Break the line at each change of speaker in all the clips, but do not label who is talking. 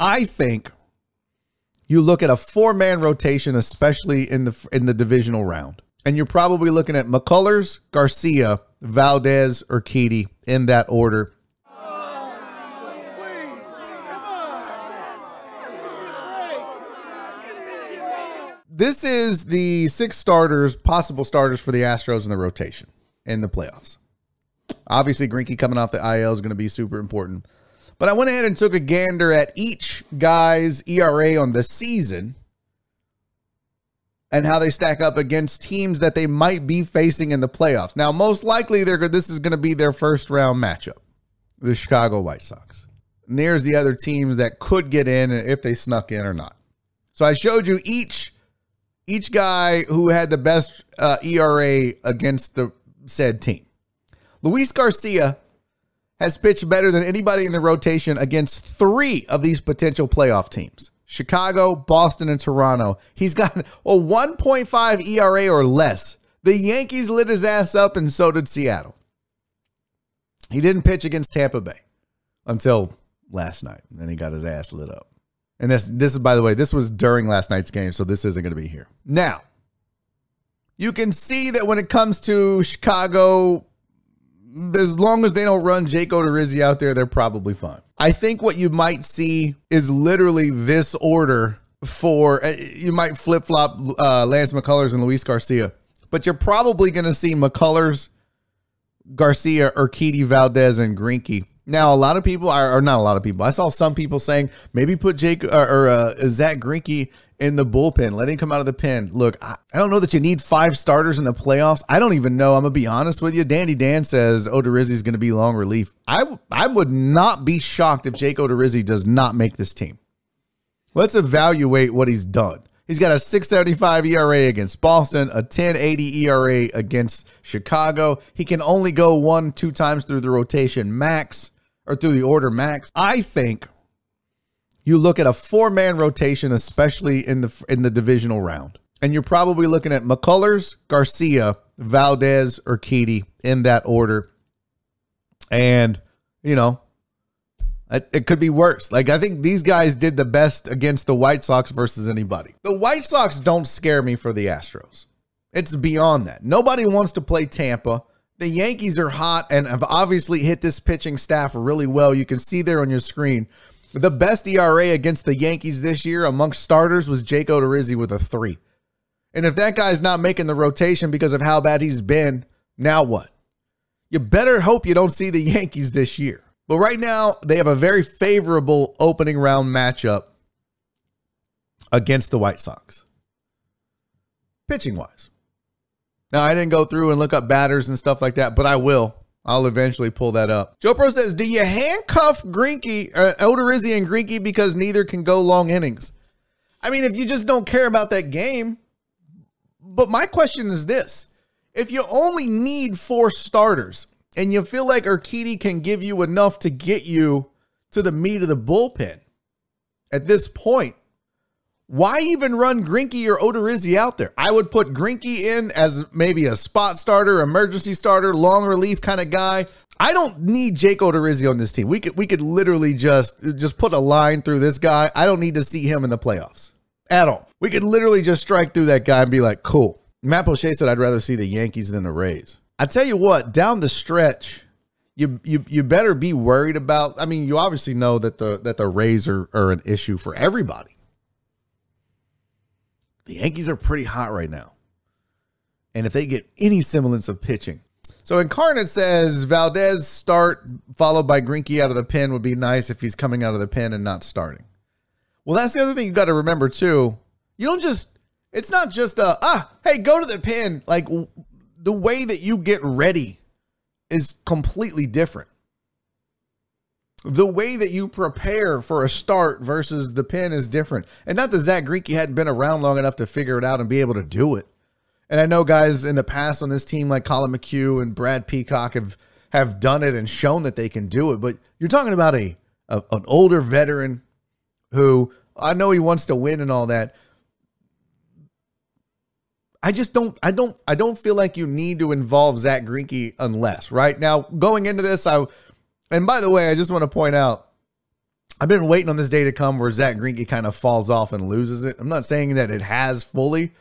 I think you look at a four-man rotation, especially in the divisional round, and you're probably looking at McCullers, Garcia, Valdez, Urquidy in that order. This is the 6 starters, possible starters for the Astros in the rotation in the playoffs. Obviously, Greinke coming off the IL is going to be super important. But I went ahead and took a gander at each guy's ERA on the season and how they stack up against teams that they might be facing in the playoffs. Now, most likely, this is going to be their first-round matchup, the Chicago White Sox. And there's the other teams that could get in if they snuck in or not. So I showed you each guy who had the best ERA against the said team. Luis Garcia has pitched better than anybody in the rotation against 3 of these potential playoff teams: Chicago, Boston, and Toronto. He's got a 1.5 ERA or less. The Yankees lit his ass up, and so did Seattle. He didn't pitch against Tampa Bay until last night, and then he got his ass lit up. And this is, by the way, this was during last night's game, so this isn't going to be here. Now, you can see that when it comes to Chicago, as long as they don't run Jake Odorizzi out there, they're probably fine. I think what you might see is literally this order for, you might flip-flop Lance McCullers and Luis Garcia, but you're probably going to see McCullers, Garcia, Urquidy, Valdez, and Greinke. Now, a lot of people, or not a lot of people, I saw some people saying maybe put Zach Greinke in the bullpen. Let him come out of the pen. Look, I don't know that you need 5 starters in the playoffs. I don't even know. I'm going to be honest with you. Dandy Dan says Odorizzi is going to be long relief. I would not be shocked if Jake Odorizzi does not make this team. Let's evaluate what he's done. He's got a 6.75 ERA against Boston, a 10.80 ERA against Chicago. He can only go 1-2 times through the rotation max, or through the order max. I think you look at a 4-man rotation, especially in the divisional round, and you're probably looking at McCullers, Garcia, Valdez, Urquidy in that order. And, you know, it could be worse. Like, I think these guys did the best against the White Sox versus anybody. The White Sox don't scare me for the Astros. It's beyond that. Nobody wants to play Tampa. The Yankees are hot and have obviously hit this pitching staff really well. You can see there on your screen. The best ERA against the Yankees this year amongst starters was Jake Odorizzi with a 3. And if that guy's not making the rotation because of how bad he's been, now what? You better hope you don't see the Yankees this year. But right now, they have a very favorable opening round matchup against the White Sox, pitching-wise. Now, I didn't go through and look up batters and stuff like that, but I will. I'll eventually pull that up. Joe Pro says, do you handcuff Odorizzi and Greinke because neither can go long innings? I mean, if you just don't care about that game. But my question is this. If you only need 4 starters and you feel like Urquidy can give you enough to get you to the meat of the bullpen at this point, why even run Greinke or Odorizzi out there? I would put Greinke in as maybe a spot starter, emergency starter, long relief kind of guy. I don't need Jake Odorizzi on this team. We could literally just put a line through this guy. I don't need to see him in the playoffs at all. We could literally just strike through that guy and be like, cool. Matt Poche said I'd rather see the Yankees than the Rays. I tell you what, down the stretch, you better be worried about. I mean, you obviously know that the Rays are an issue for everybody. The Yankees are pretty hot right now. And if they get any semblance of pitching. So Incarnate says Valdez start followed by Greinke out of the pen would be nice if he's coming out of the pen and not starting. Well, that's the other thing you've got to remember too. You don't just, it's not just hey, go to the pen. Like, the way that you get ready is completely different. The way that you prepare for a start versus the pen is different. And not that Zach Greinke hadn't been around long enough to figure it out and be able to do it. And I know guys in the past on this team like Colin McHugh and Brad Peacock have done it and shown that they can do it. But you're talking about an older veteran who, I know he wants to win and all that. I don't feel like you need to involve Zach Greinke unless, right? Now, going into this, and by the way, I just want to point out, I've been waiting on this day to come where Zach Greinke kind of falls off and loses it. I'm not saying that it has fully.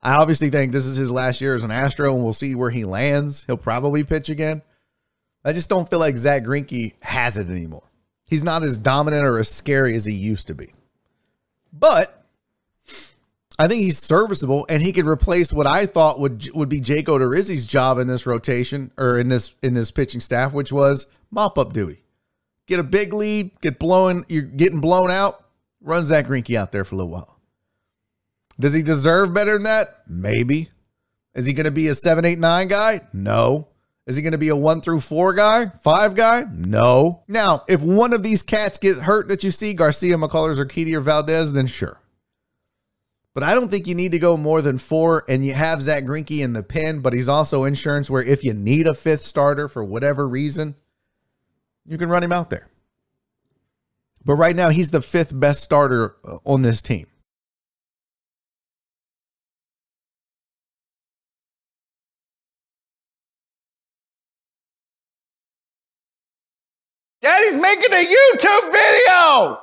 I obviously think this is his last year as an Astro, and we'll see where he lands. He'll probably pitch again. I just don't feel like Zach Greinke has it anymore. He's not as dominant or as scary as he used to be. But I think he's serviceable, and he could replace what I thought would be Jake Odorizzi's job in this rotation, or in this pitching staff, which was mop-up duty. Get a big lead, you're getting blown out, run Zach Greinke out there for a little while. Does he deserve better than that? Maybe. Is he going to be a 7, 8, 9 guy? No. Is he going to be a 1 through 4 guy? 5 guy? No. Now, if one of these cats get hurt that you see, Garcia, McCullers, or Urquidy, or Valdez, then sure. But I don't think you need to go more than 4, and you have Zach Greinke in the pen, but he's also insurance where if you need a 5th starter for whatever reason, you can run him out there. But right now, he's the 5th best starter on this team.
Daddy's making a YouTube video!